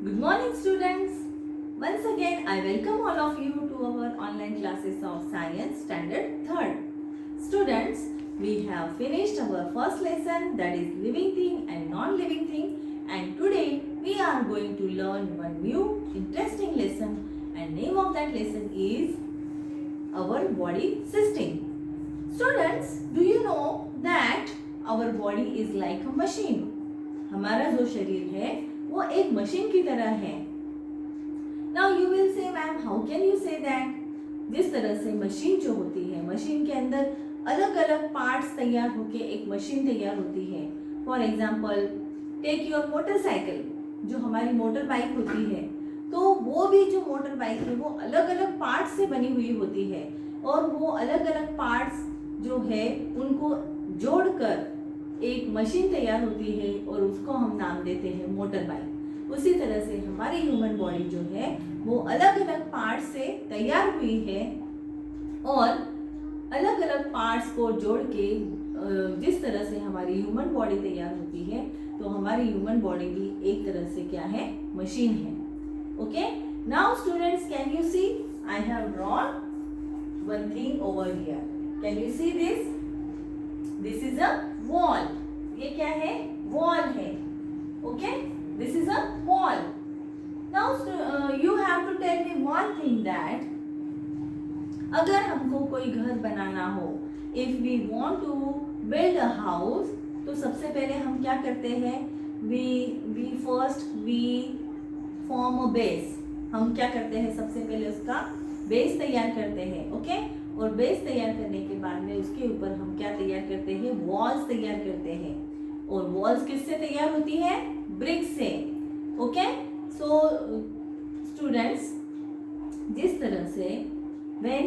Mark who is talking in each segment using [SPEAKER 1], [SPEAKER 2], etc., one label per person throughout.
[SPEAKER 1] Good morning, students. Once again, I welcome all of you to our online classes of Science Standard 3rd. Students, we have finished our first lesson, that is living thing and non-living thing, and today we are going to learn one new interesting lesson, and name of that lesson is our body system. Students, do you know that our body is like a machine? हमारा जो शरीर है वो एक machine की तरह है. Now you will say, ma'am, how can you say that? जिस तरह से मशीन जो होती है, मशीन के अंदर अलग अलग पार्ट्स तैयार होके एक मशीन तैयार होती है. For example, take your motorcycle, जो हमारी मोटर बाइक होती है, तो वो भी जो मोटर बाइक है वो अलग अलग पार्ट्स से बनी हुई होती है, और वो अलग अलग पार्ट्स जो है उनको जोड़कर एक मशीन तैयार होती है और उसको हम नाम देते हैं मोटर बाइक. उसी तरह से हमारी ह्यूमन बॉडी जो है वो अलग अलग पार्ट्स से तैयार हुई है, और अलग अलग पार्ट्स को जोड़ के जिस तरह से हमारी ह्यूमन बॉडी तैयार होती है, तो हमारी ह्यूमन बॉडी भी एक तरह से क्या है, मशीन है. Okay, now students, can you see I have drawn one thing over here. Can you see this? This is a wall. ये क्या है? वॉल है. Okay, this is a wall. Now you have to tell me one thing, that अगर हमको कोई घर बनाना हो, if we want to build a house, तो सबसे पहले हम क्या करते हैं? We first form a base. हम क्या करते हैं? सबसे पहले उसका बेस तैयार करते हैं. ओके, और बेस तैयार करने के बाद में उसके ऊपर हम क्या तैयार करते हैं? वॉल्स तैयार करते हैं. और वॉल्स किससे तैयार होती है? ब्रिक्स से. ओके, सो स्टूडेंट्स, जिस तरह से when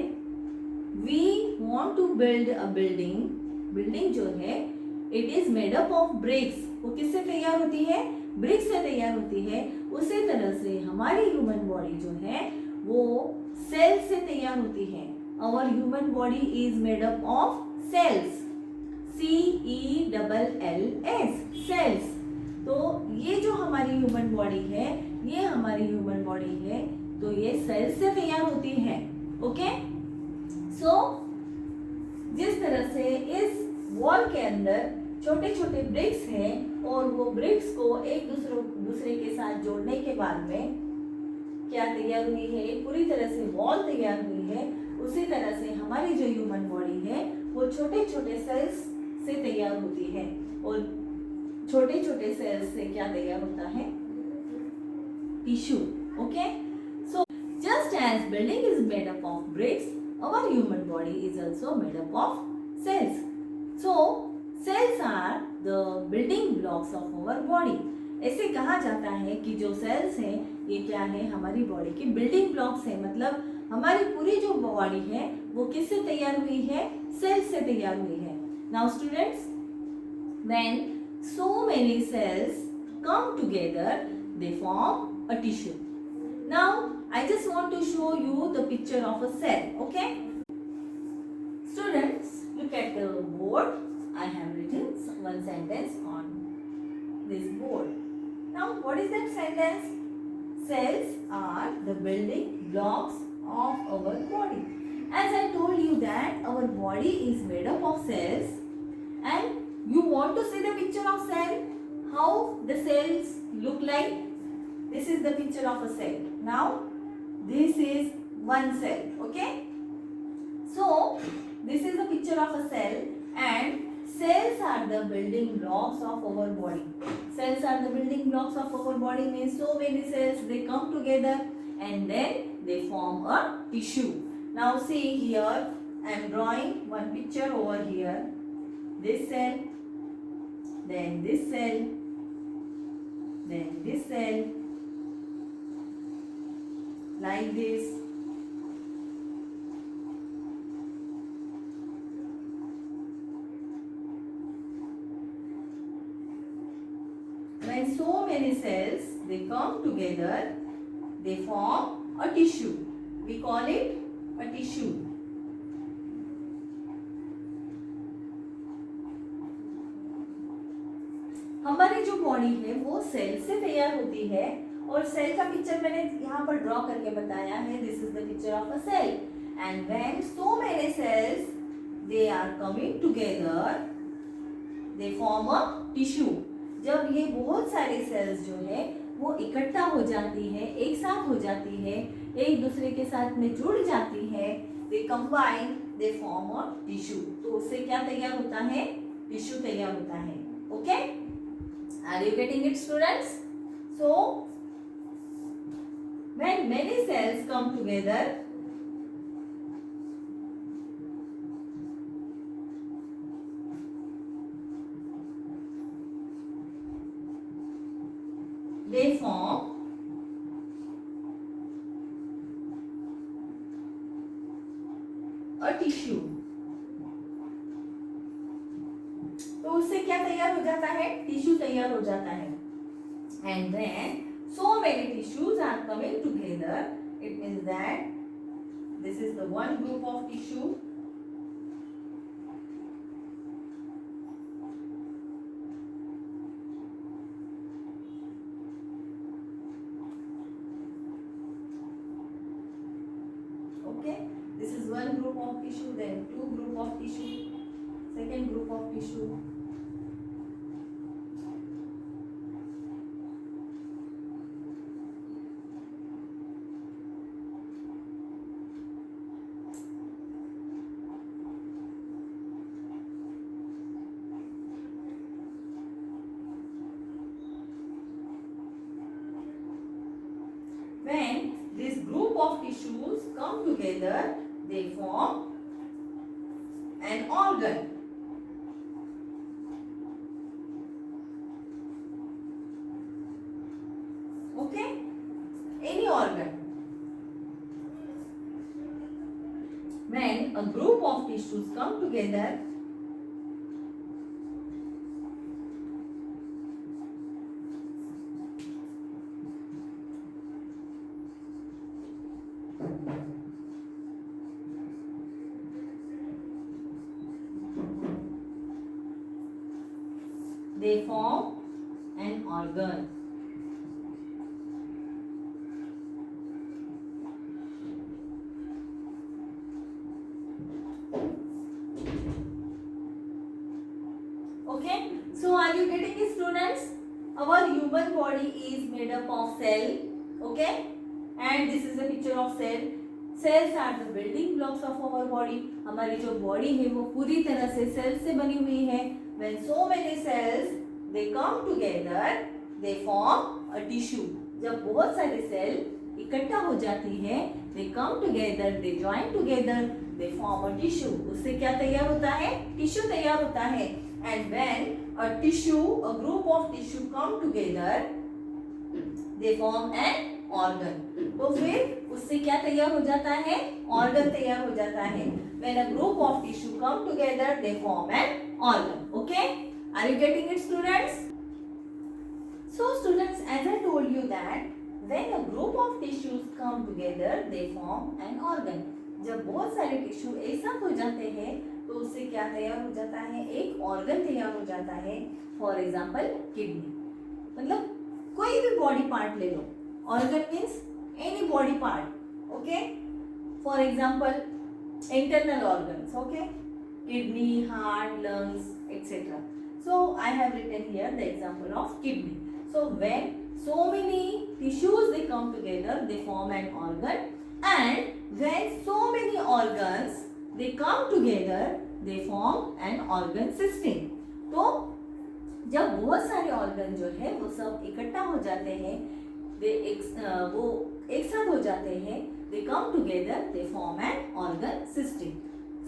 [SPEAKER 1] we want to build a building जो है it is made up of bricks. वो किससे तैयार होती है? ब्रिक्स से तैयार होती है. उसी तरह से हमारी ह्यूमन बॉडी जो है वो सेल्स से तैयार होती है. Our human body is made up of cells. CELLS, cells. तो ये जो हमारी ह्यूमन बॉडी है, ये हमारी ह्यूमन बॉडी है, तो ये सेल्स से तैयार होती है. ओके, सो जिस तरह से इस वॉल के अंदर छोटे छोटे ब्रिक्स हैं, और वो ब्रिक्स को एक दूसरे के साथ जोड़ने के बाद में क्या तैयार हुई है? पूरी तरह से वॉल तैयार हुई है. उसी तरह से हमारी जो ह्यूमन बॉडी है वो छोटे छोटे सेल्स से तैयार होती है, और छोटे छोटे सेल्स से क्या तैयार होता है? Tissue. Okay, so just as building is made up of bricks, our human body is also made up of cells. So cells are the building blocks of our body. ऐसे कहा जाता है कि जो सेल्स हैं ये क्या है? हमारी बॉडी की बिल्डिंग ब्लॉक्स है. मतलब हमारी पूरी जो बॉडी है वो किससे तैयार हुई है? सेल्स से तैयार हुई है. Now students, when so many cells come together, they form a tissue. Now I just want to show you the picture of a cell. Okay, students, look at the board. I have written one sentence on this board. Now what is that sentence? Cells are the building blocks of our body. As I told you that our body is made up of cells, and you want to see the picture of cell, how the cells look like. This is the picture of a cell. Now this is one cell. Okay, so this is the picture of a cell, and cells are the building blocks of our body. Cells are the building blocks of our body means so many cells, they come together and then they form a tissue. Now see here, I am drawing one picture over here. This cell, then this cell, then this cell, like this. When so many cells they come together, they form a tissue. We call it a tissue. हमारी जो body है वो cell से तैयार होती है, और cell का पिक्चर मैंने यहाँ पर ड्रॉ करके बताया है. This is the picture of a cell. And when so many cells they are coming together they form a tissue. जब ये बहुत सारे सेल्स जो है वो इकट्ठा हो जाती है, एक साथ हो जाती है, एक दूसरे के साथ में जुड़ जाती है, they combine, they form a tissue. तो उससे क्या तैयार होता है? टिश्यू तैयार होता है. Okay, are you getting it students? So when many cells come together, they form a tissue. तो उससे क्या तैयार हो जाता है? टिश्यू तैयार हो जाता है. And when so many tissues are coming together, it means that this is the one group of tissue. Okay, this is one group of tissue, then two group of tissue, second group of tissue. When this group of tissues come together, they form an organ. Okay, any organ. When a group of tissues come together, they form an organ. Okay, so are you getting it students? Our human body is made up of cell. Okay, and this is a picture of cell. Cells are the building blocks of our body. हमारी जो body है वो पूरी तरह से cells से बनी हुई है. When so many cells they come together, they form a tissue. जब बहुत सारे सेल इकट्ठा हो जाती है, they come together, they join together, they form a tissue. उससे क्या तैयार होता है? टिश्यू तैयार होता है. And when a tissue, a group of tissue come together, they form an organ. तो फिर उससे क्या तैयार हो जाता है? ऑर्गन तैयार हो जाता है. When a group of tissue come together, they form an organ. Okay, are you getting it students? So students, as I told you that when a group of tissues come together, they form an organ. जब बहुत सारे tissue एक साथ हो जाते हैं तो उससे क्या तैयार हो जाता है? एक ऑर्गन तैयार हो जाता है. फॉर एग्जाम्पल किडनी, मतलब कोई भी बॉडी पार्ट ले लो. Organ means any body part. Okay, for example internal organs. Okay, kidney, heart, lungs, etc. So I have written here the example of kidney. So when so many tissues they come together, they form an organ. And when so many organs they come together, they form an organ system. तो जब बहुत सारे organ जो है वो सब इकट्ठा हो जाते हैं, वो एक साथ हो जाते हैं, they come together, they form an organ system.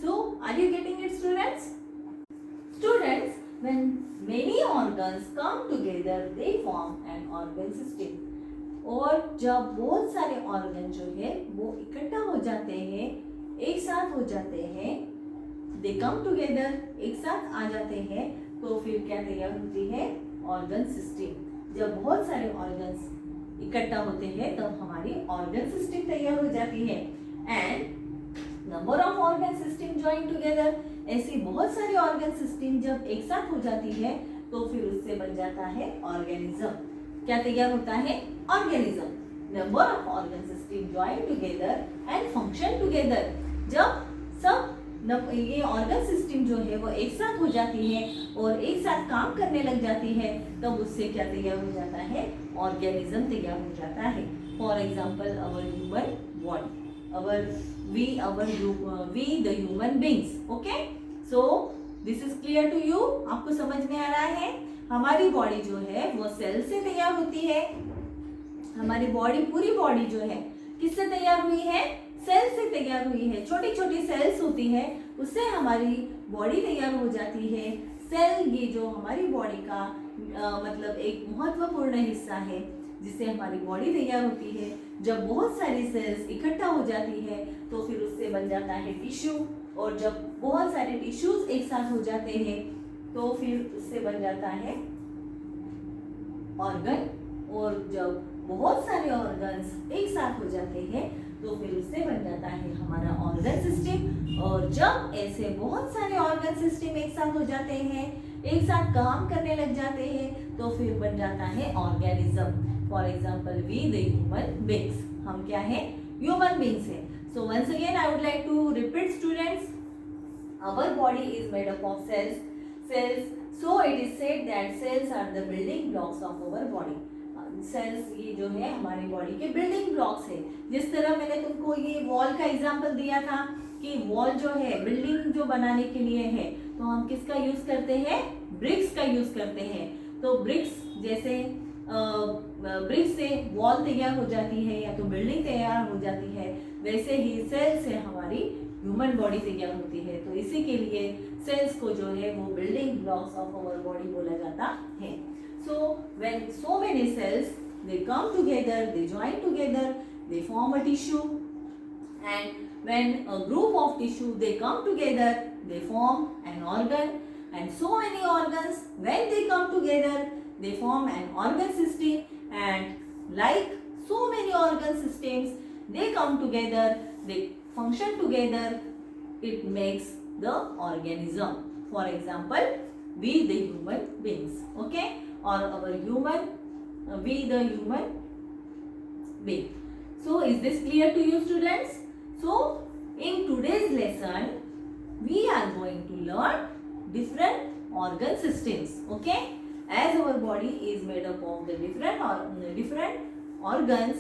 [SPEAKER 1] So are you getting it students? Students, when many organs come together, they form an organ system. और जब बहुत सारे ऑर्गन जो है वो इकट्ठा हो जाते हैं, एक साथ हो जाते हैं, they come together, एक साथ आ जाते हैं, तो फिर क्या तैयार होती है? Organ system. जब बहुत सारे ऑर्गन्स इकट्ठा होते हैं तब हमारी ऑर्गन सिस्टम तैयार हो जाती है. And number of organ system join together, ऐसी बहुत सारी ऑर्गन सिस्टम जब एक साथ हो जाती है तो फिर उससे बन जाता है ऑर्गेनिज्म. क्या तैयार होता है? organism. Number of organ system join together and function together. जब सब ये ऑर्गन सिस्टम जो है वो एक साथ हो जाती है और एक साथ काम करने लग जाती है, तब उससे क्या तैयार हो जाता है? ऑर्गेनिज्म तैयार हो जाता है. For example our human body, we the human beings. Okay, so this is clear to you. आपको समझ में आ रहा है? हमारी बॉडी जो है वो सेल से तैयार होती है. हमारी बॉडी, पूरी बॉडी जो है किससे तैयार हुई है? सेल से तैयार हुई है. छोटी छोटी सेल्स होती है, उससे हमारी बॉडी तैयार हो जाती है. सेल ये जो हमारी बॉडी का मतलब एक महत्वपूर्ण हिस्सा है जिससे हमारी बॉडी तैयार होती है. जब बहुत सारी सेल्स इकट्ठा हो जाती है तो फिर उससे बन जाता है टिश्यू, और जब बहुत सारे टिश्यूज एक साथ हो जाते हैं तो फिर उससे बन जाता है ऑर्गन. और जब बहुत सारे ऑर्गन्स एक साथ हो जाते हैं तो फिर उससे बन जाता है हमारा ऑर्गन सिस्टम. और जब ऐसे बहुत सारे ऑर्गन सिस्टम एक साथ हो जाते हैं, एक साथ काम करने लग जाते हैं, तो फिर बन जाता है organism. For example we the human beings. हम क्या है? ह्यूमन बींग्स है. So once again I would like to repeat students, our body is made up of cells. So it is said that cells are the building blocks of our body. Cells ये जो है हमारी body के building blocks है. जिस तरह मैंने तुमको ये वॉल का एग्जांपल दिया था कि वॉल जो है बिल्डिंग जो बनाने के लिए है, तो हम किसका यूज करते हैं? ब्रिक्स का यूज करते हैं. तो ब्रिक्स जैसे ब्रिक्स से वॉल तैयार हो जाती है या तो बिल्डिंग तैयार हो जाती है, वैसे ही सेल से हमारी ह्यूमन बॉडी तैयार होती है. तो इसी के लिए सेल्स को जो है वो building blocks of our body बोला जाता है. So when so many cells they come together, they join together, they form a tissue, and when a group of tissue they come together, they form an organ, and so many organs when they come together they form an organ system, and like so many organ systems they come together, they function together, it makes the organism. For example, we the human beings. Okay, or our human, we the human being. So is this clear to you students? So in today's lesson we are going to learn different organ systems. Okay, as our body is made up of the different organs,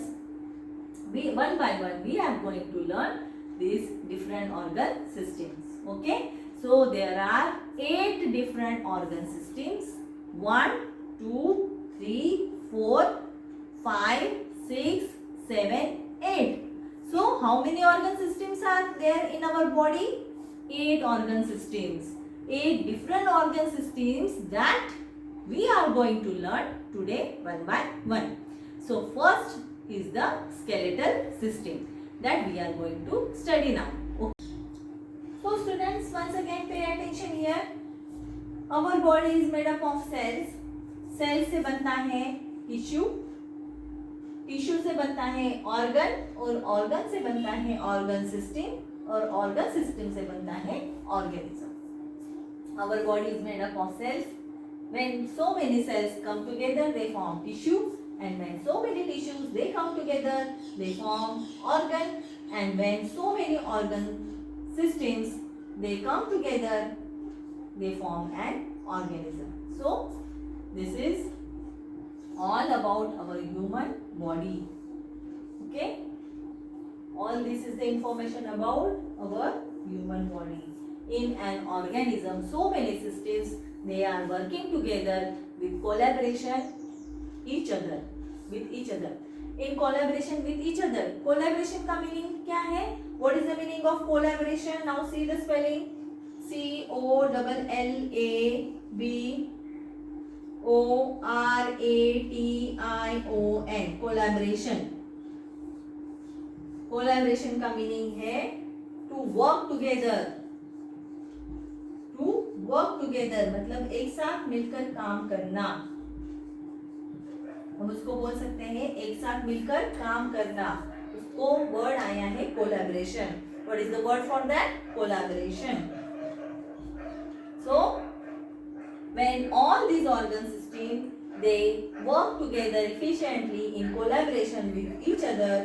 [SPEAKER 1] we one by one we are going to learn these different organ systems. Okay, so there are 8 different organ systems. 1 2 3 4 5 6 7 8. So how many organ systems are there in our body? 8 organ systems. 8 different organ systems that we are going to learn today one by one. So first is the skeletal system that we are going to study now. Okay. So students, once again pay attention here. Our body is made up of cells. Cell से बनता है tissue, tissue से बनता है organ, और organ से बनता है ऑर्गन सिस्टम, और ऑर्गन सिस्टम से बनता है organism. Our body is made up of cells. When so many cells come together they form tissue, and when so many tissues they come together they form organ, and when so many organ systems they come together they form an organism. So this is all about our human body. Okay, all this is the information about our human body. In an organism, so many systems they are working together with collaboration with each other. In collaboration with each other. Collaboration का meaning क्या है? What is the meaning of collaboration? Now see the spelling. COLLABORATION. Collaboration. Collaboration का meaning है to work together. To work together मतलब एक साथ मिलकर काम करना. हम उसको बोल सकते हैं एक साथ मिलकर काम करना. उसको वर्ड आया है collaboration. What is the word for that? Collaboration. So when all these organ systems they work together efficiently in collaboration with each other.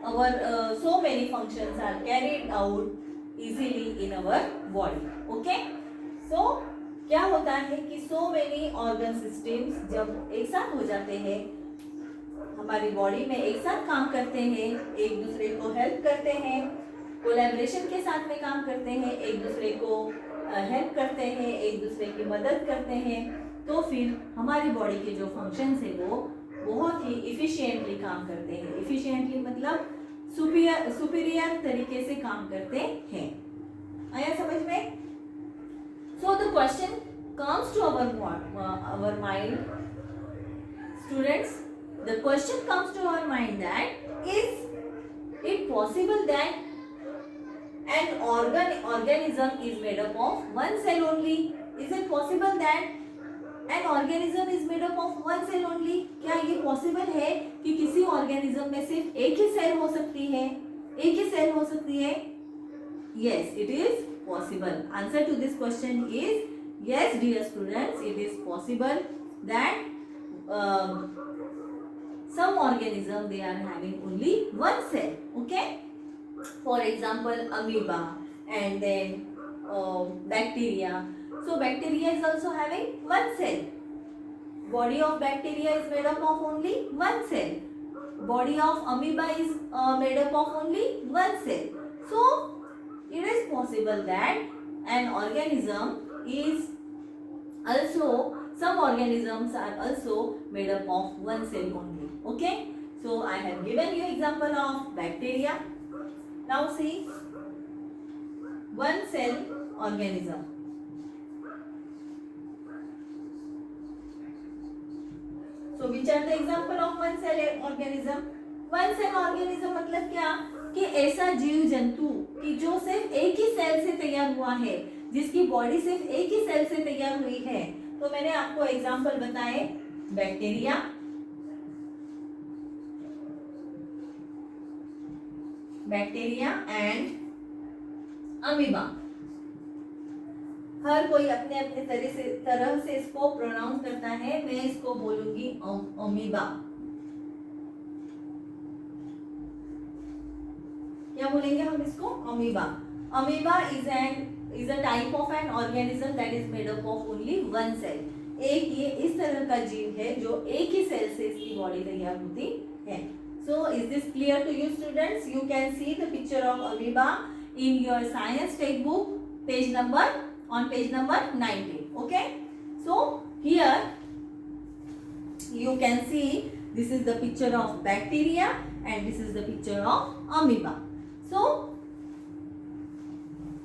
[SPEAKER 1] Our so many functions are carried out easily in our body. Okay, so क्या होता है कि so many organ systems जब एक साथ हो जाते हैं, हमारी बॉडी में एक साथ काम करते हैं, एक दूसरे को हेल्प करते हैं, कोलैबोरेशन के साथ में काम करते हैं, एक दूसरे को हेल्प करते हैं, एक दूसरे की मदद करते हैं, तो फिर हमारी बॉडी के जो फंक्शंस है वो बहुत ही इफिशिएंटली काम करते हैं. इफिशिएंटली मतलब सुपीरियर तरीके से काम करते हैं. आया समझ में? So the question comes to our mind, students. The question comes to our mind that is it possible that an organism is made up of one cell only? Is it possible that an organism is made up of one cell only? क्या ये possible है कि किसी organism में सिर्फ एक ही cell हो सकती है, एक ही सेल हो सकती है? Yes, it is possible. Answer to this question is yes, dear students. It is possible that some organism they are having only one cell. Okay. For example, amoeba and then bacteria. So bacteria is also having one cell. Body of bacteria is made up of only one cell. Body of amoeba is made up of only one cell. So it is possible that an organism is also, some organisms are also made up of one cell only. Okay, so I have given you example of bacteria. Now see, one cell organism. So which are the example of one cell organism? One cell organism मतलब क्या कि ऐसा जीव जंतु कि जो सिर्फ एक ही सेल से तैयार हुआ है, जिसकी बॉडी सिर्फ एक ही सेल से तैयार हुई है. तो मैंने आपको एग्जांपल बताए बैक्टीरिया, एंड अमीबा. हर कोई अपने अपने तरह से इसको प्रोनाउंस करता है. मैं इसको बोलूंगी अमीबा. क्या बोलेंगे हम इसको? Amoeba. Amoeba is a type of an organism that is made up of only one cell. एक ये इस तरह का जीव है जो एक ही सेल से इसकी बॉडी तैयार होती है. So is this clear to you students? You can see the picture of amoeba in your science textbook page number 19. Okay, so here you can see this is the picture of bacteria and this is the picture of amoeba. So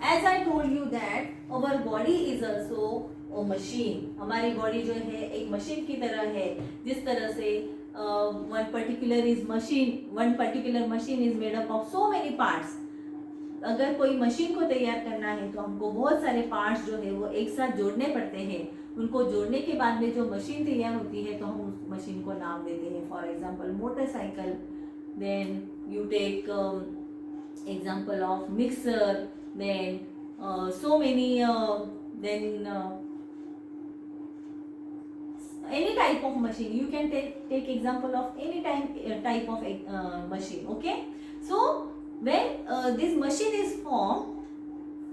[SPEAKER 1] as I told you that our body is also a machine. हमारी body जो है एक machine की तरह है. जिस तरह से one particular machine is made up of so many parts. अगर कोई मशीन को तैयार करना है तो हमको बहुत सारे पार्ट्स जो है वो एक साथ जोड़ने पड़ते हैं. उनको जोड़ने के बाद में जो मशीन तैयार होती है तो हम उस मशीन को नाम देते हैं. For example motorcycle, then you take example of mixer, then so many then any type of machine. You can take example of any type of machine. Okay, so when this machine is formed,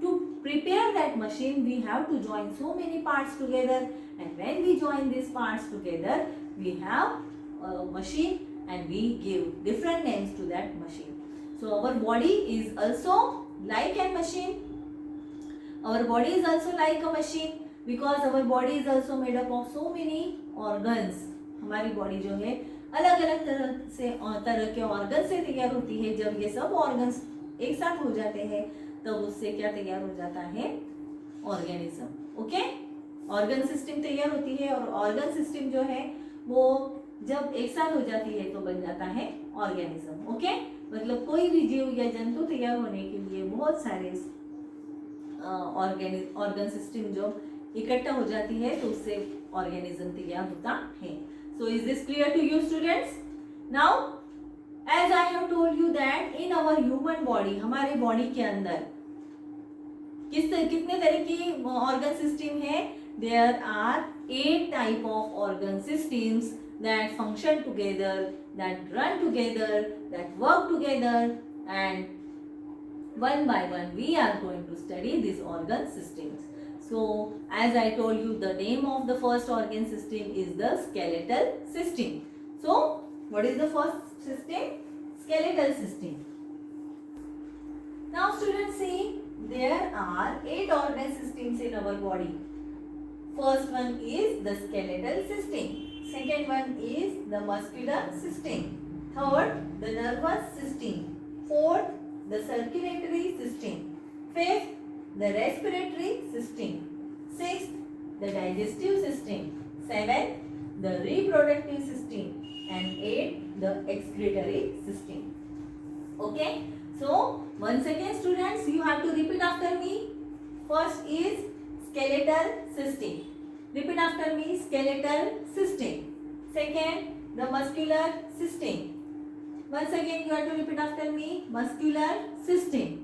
[SPEAKER 1] to prepare that machine we have to join so many parts together, and when we join these parts together we have a machine and we give different names to that machine. So our body is also like a machine. Our body is also like a machine because our body is also made up of so many organs. हमारी body जो है अलग अलग तरह के organ से तैयार होती है. जब ये सब ऑर्गन्स एक साथ हो जाते हैं तब उससे क्या तैयार हो जाता है? ऑर्गेनिज्म. ओके, ऑर्गन सिस्टम तैयार होती है और ऑर्गन सिस्टम जो है वो जब एक साथ हो जाती है तो बन जाता है ऑर्गेनिज्म. ओके, मतलब कोई भी जीव या जंतु तैयार होने के लिए बहुत सारे ऑर्गन सिस्टम जो इकट्ठा हो जाती है तो उससे ऑर्गेनिज्म तैयार होता है. So is this clear to you students? Now as I have told you that in our human body, हमारे बॉडी के अंदर कितने तरह की ऑर्गन सिस्टम है? there are 8 type of organ systems that function together, that run together, that work together, and one by one we are going to study these organ systems. So as I told you, the name of the first organ system is the skeletal system. So what is the first system? Skeletal system. Now students, see, there are 8 organ systems in our body. First one is the skeletal system. Second one is the muscular system. Third, the nervous system. Fourth, the circulatory system. Fifth, the respiratory system. Sixth, the digestive system. Seventh, the reproductive system. And eighth, the excretory system. Okay. So, once again students, you have to repeat after me. First is skeletal system. Repeat after me, skeletal system. Second, the muscular system. Once again you have to repeat after me, muscular system.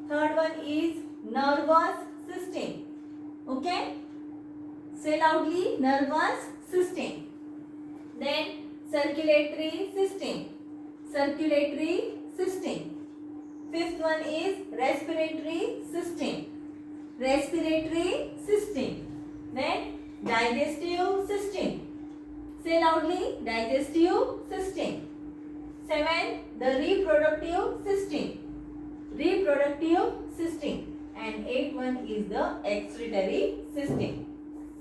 [SPEAKER 1] Third one is nervous system. Okay? Say loudly, nervous system. Then circulatory system. Circulatory system. Fifth one is respiratory system. Respiratory system. Then digestive system. Say loudly, digestive system. 7. The reproductive system. Reproductive system. And 8th one is the excretory system.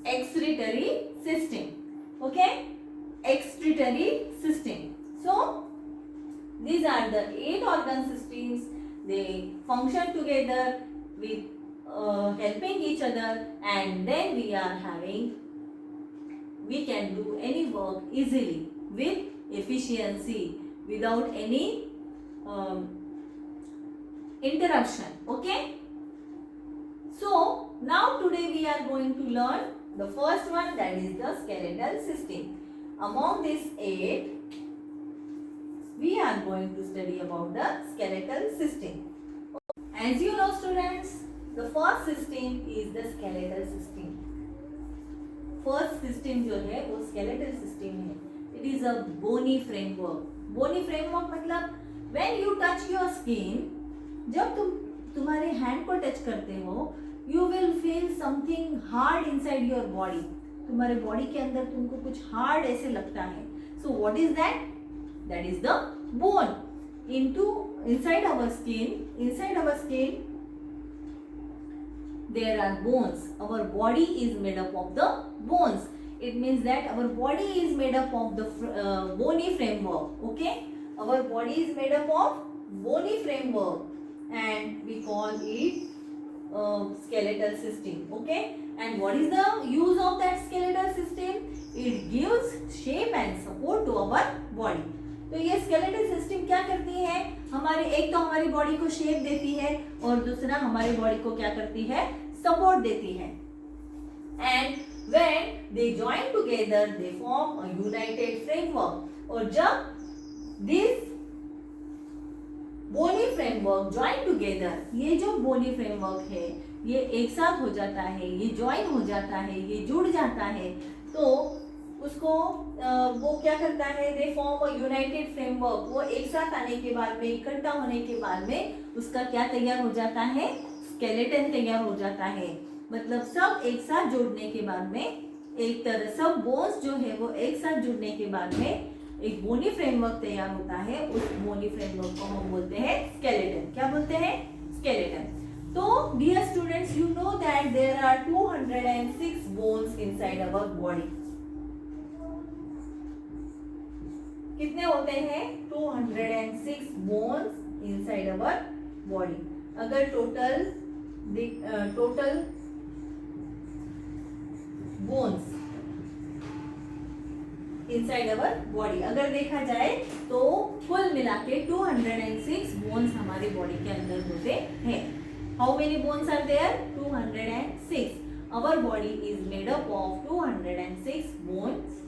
[SPEAKER 1] Excretory system. Okay? Excretory system. So, these are the 8 organ systems. They function together with helping each other, and then we can do any work easily with efficiency without any interruption. Okay? So now today we are going to learn the first one, that is the skeletal system. Among these 8, we are going to study about the skeletal system. As you know students, the first system is the skeletal system. First system जो है वो skeletal system है. It is a bony framework. Bony framework मतलब when you touch your skin, जब तुम तुम्हारे hand को touch करते हो, you will feel something hard inside your body. तुम्हारे body के अंदर तुमको कुछ hard ऐसे लगता है. So what is that? That is the bone. Inside our skin, there are bones. Our body is made up of the bones. It means that our body is made up of the bony framework. Okay? Our body is made up of bony framework, and we call it skeletal system. Okay? And what is the use of that skeletal system? It gives shape and support to our body. तो ये skeletal system क्या करती है? एक तो हमारी body को shape देती है और दूसरा हमारी बॉडी को क्या करती है? सपोर्ट देती है. And when they join together they form a united framework. और जब this bony framework join together, ये जो बोनी फ्रेमवर्क है ये एक साथ हो जाता है, ये ज्वाइन हो जाता है, ये जुड़ जाता है, तो उसको वो क्या करता है? दे फॉर्म अ यूनाइटेड फ्रेमवर्क. वो एक साथ आने के बाद में, इकट्ठा होने के बाद में उसका क्या तैयार हो जाता है? स्केलेटन तैयार हो जाता है. मतलब सब एक साथ जुड़ने के बाद में, एक तरह सब बोन्स जो है वो एक साथ जुड़ने के बाद में एक बोनी फ्रेमवर्क तैयार होता है. उस बोनी फ्रेमवर्क को हम बोलते हैं स्केलेटन. क्या बोलते हैं? स्केलेटन. तो dear students, you know that there are 206 bones inside our body. कितने होते हैं? 206 बोन्स इनसाइड आवर बॉडी. अगर total bones inside our body अगर देखा जाए तो कुल मिला के 206 बोन्स हमारी बॉडी के अंदर होते हैं. How many bones are there? 206. Our body is made up of 206 bones,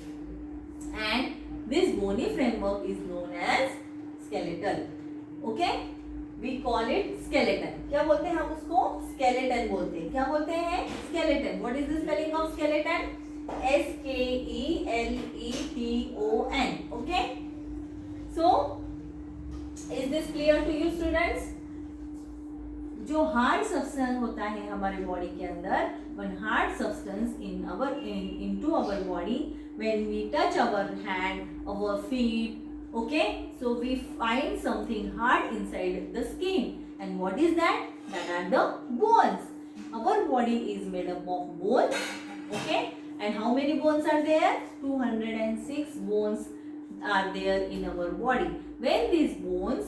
[SPEAKER 1] and this bony framework is known as skeletal. Okay? we call it skeleton. क्या बोलते हैं हम उसको? skeleton बोलते हैं. क्या बोलते हैं? skeleton. What is the spelling of skeleton? skeleton. Okay. So is this clear to you students? जो हार्ड सब्सटेंस होता है हमारे बॉडी के अंदर, one hard substance into our body, when we touch our hand, our feet, okay, so we find something hard inside the skin, and what is that? That are the bones. Our body is made up of bones, okay, and how many bones are there? 206 bones are there in our body. When these bones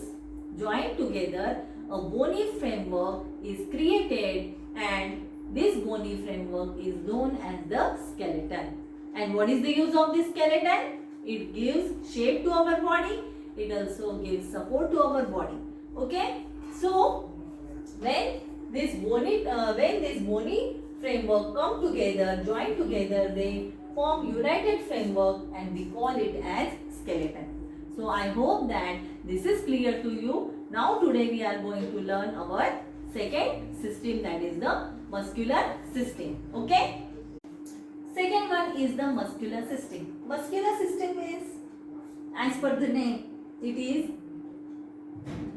[SPEAKER 1] join together, a bony framework is created, and this bony framework is known as the skeleton. And what is the use of this skeleton? It gives shape to our body. It also gives support to our body. Okay. So when this bony framework come together, join together, they form united framework, and we call it as skeleton. So I hope that this is clear to you. Now today we are going to learn our second system, that is the muscular system. Okay. Second one is the muscular system. Muscular system is, as per the name, it is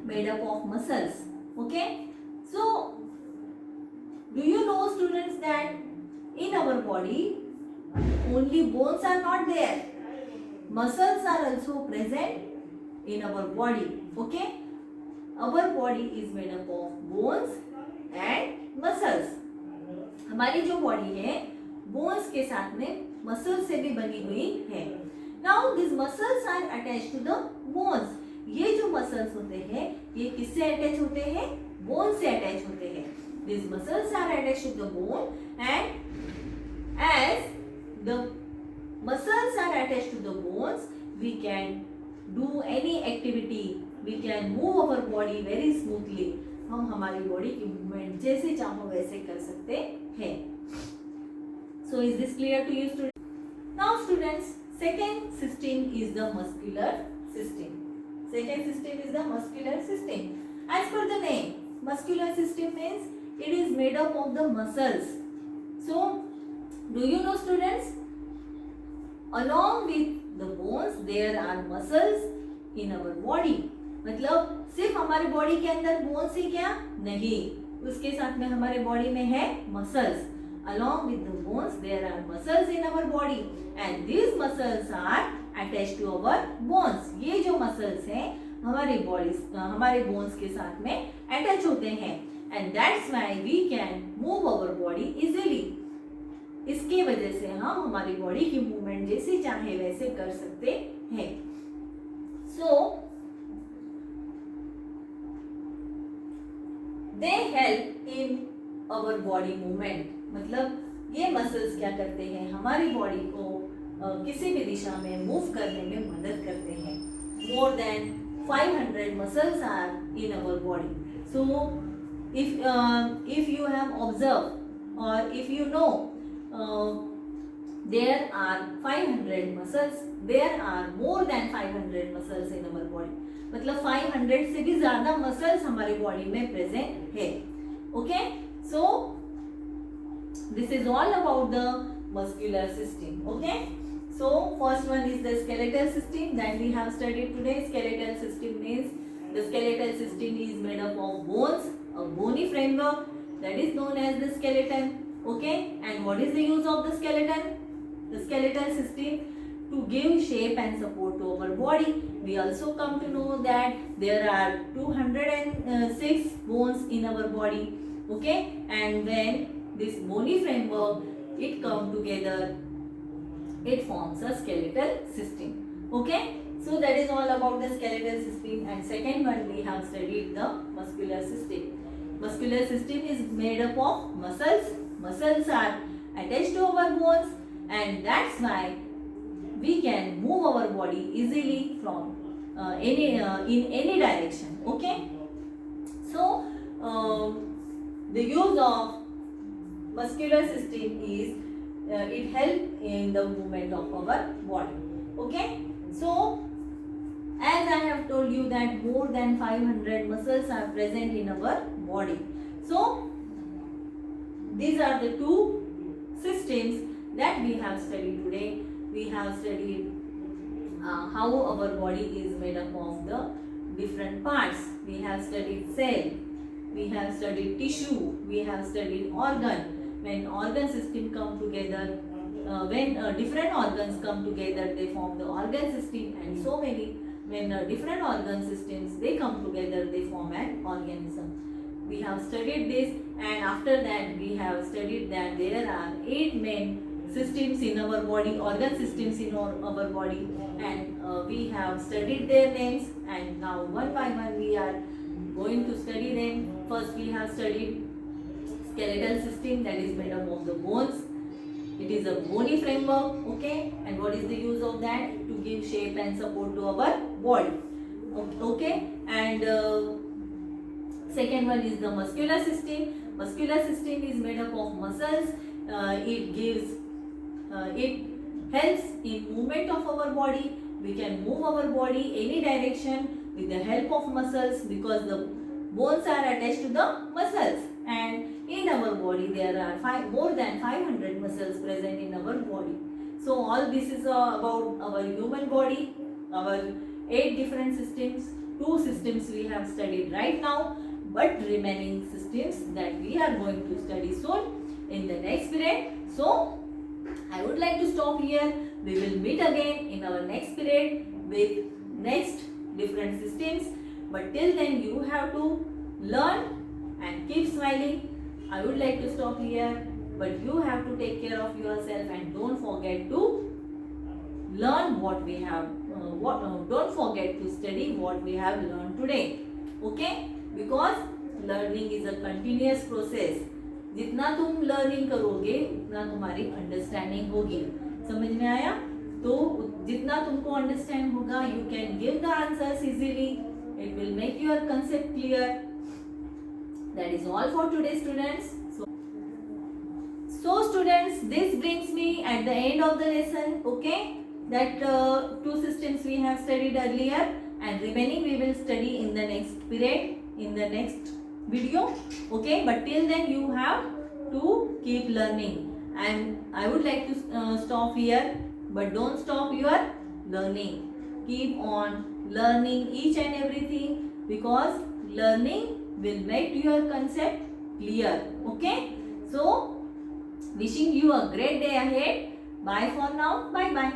[SPEAKER 1] made up of muscles. Okay. So do you know students that in our body only bones are not there. Muscles are also present in our body. Okay. Our body is made up of bones and muscles. हमारी जो body है bones के साथ में muscles से भी बनी हुई है. Now this muscles are attach to the bones. ये जो मसल्स होते हैं ये किससे अटैच होते हैं? बोन से अटैच होते हैं. This muscles are attach to the bone, and as the muscles are attached to the bones, we can do any activity, we can move our body very smoothly. हम हमारी body की movement जैसे चाहो वैसे कर सकते हैं. So is this clear to you students? Now students, second system is the muscular system. Second system is the muscular system. As per the name, muscular system means it is made up of the muscles. So do you know students? Along with the bones there are muscles in our body. मतलब सिर्फ हमारे body के अंदर bones ही क्या? नहीं, उसके साथ में हमारे बॉडी में है muscles. Along with the bones there are muscles in our body, and these muscles are attached to our bones. ये जो मसल्स हैं हमारे बोन्स के साथ में अटैच होते हैं, and that's why we can move our body easily. इसके वजह से हम हमारी बॉडी की मूवमेंट जैसे चाहे वैसे कर सकते हैं. So they help in our body movement. मतलब ये मसल्स क्या करते हैं? हमारी बॉडी को किसी भी दिशा में मूव करने में मदद करते हैं. More than 500 muscles are in our body. So if you have observe और if you know, there are 500 muscles, there are more than 500 muscles in our body. मतलब 500 से भी ज्यादा मसल्स हमारे बॉडी में प्रेजेंट है. Okay. So this is all about the muscular system. Okay. So first one is the skeletal system that we have studied today. Skeletal system means the skeletal system is made up of bones, a bony framework that is known as the skeleton. Okay, and what is the use of the skeleton? The skeletal system to give shape and support to our body. We also come to know that there are 206 bones in our body. Okay, and when this bony framework it come together, it forms a skeletal system. Okay, so that is all about the skeletal system. And second one we have studied the muscular system. Muscular system is made up of muscles. Muscles are attached to our bones, and that's why we can move our body easily from in any direction. Okay. So the use of muscular system is it help in the movement of our body. Okay. So as I have told told you that more than 500 muscles are present in our body. So these are the two systems that we have studied today. We have studied how our body is made up of the different parts. We have studied cell, we have studied tissue, we have studied organ. When organ system come together, when different organs come together, they form the organ system, and so many, when different organ systems they come together, they form an organism. We have studied this, and after that we have studied that there are 8 main systems in our body, organ systems in our body, and we have studied their names, and now one by one we are going to study them. First we have studied skeletal system, that is made up of the bones. It is a bony framework, okay, and what is the use of that? To give shape and support to our body, okay. And second one is the muscular system. Muscular system is made up of muscles. It helps in movement of our body. We can move our body any direction with the help of muscles, because the bones are attached to the muscles, and in our body there are more than 500 muscles present in our body. So all this is about our human body, our 8 different systems. 2 systems we have studied right now, but remaining systems that we are going to study soon in the next period. So I would like to stop here. We will meet again in our next period with next different systems. But till then you have to learn and keep smiling. I would like to stop here, but you have to take care of yourself, and don't forget to learn what we have. Don't forget to study what we have learned today. Okay? Because learning is a continuous process. जितना तुम learning करोगे उतना तुम्हारी understanding होगी. समझ में आया? तो जितना तुमको अंडरस्टैंड होगा, you can give the answers easily. It will make your concept clear. That is all for today, students. So students, this brings me at the end of the lesson. Okay, that 2 systems we have studied earlier, and remaining we will study in the next period, in the next video. Okay, but till then you have to keep learning, and I would like to stop here, but don't stop your learning. Keep on learning each and everything, because learning will make your concept clear. Okay, so wishing you a great day ahead. Bye for now. Bye bye.